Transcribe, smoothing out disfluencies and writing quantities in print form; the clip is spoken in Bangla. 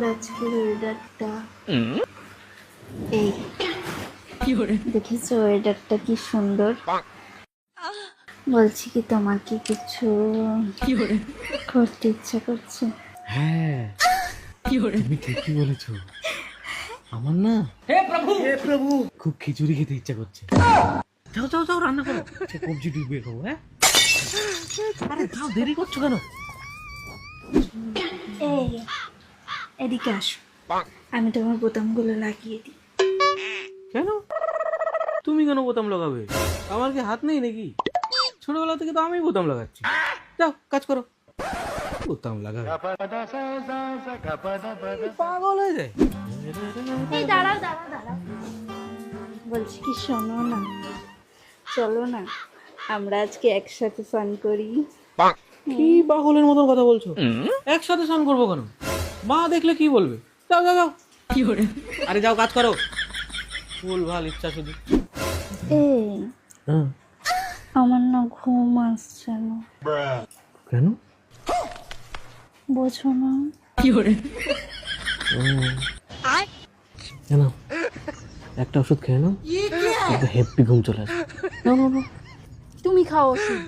সুন্দর আজকে ওয়েদারটা। এই দেখেছো ওয়েদারটা কি সুন্দর? বলছি কি তোমার কি কিছু করতে ইচ্ছা করছে? হ্যাঁ তুমি ঠিকই বলেছো। আমার না হে প্রভু খুব খিচুড়ি খেতে ইচ্ছা করছে। যাও যাও যাও রান্না করো, কবজি ডুবিয়ে খাবো। হ্যাঁ আরে যাও, দেরি করছো কেন? এই এদিকে আসো, আমি তোমার বোতামগুলো লাগিয়ে দিই। কেন তুমি কেন বোতাম লাগাবে? আমার কি হাত নেই নাকি? ছোটবেলা থেকে তো আমি বোতাম লাগাচ্ছি। যাও কাজ করো। বোতাম লাগাবে, পাগল হয়ে যায়। এই দাঁড়াও দাঁড়াও দাঁড়াও, বলছি কি শোনো না, চলো না আমরা আজকে একসাথে ফান করি। কি পাগলের মতন কথা বলছো? একসাথে স্নান করবো কেন? মা দেখলে কি বলবে? যাও যাও যাও। কি করে? আরে যাও কাজ করো। ভুল ভাল ইচ্ছা শুধু। এই আমার না ঘুম আসছে না। কেন? বোঝো না? কেন? একটা ওষুধ খেয়ে নাও, হেব্বি ঘুম চলে আসবে। তুমি খাও ওষুধ।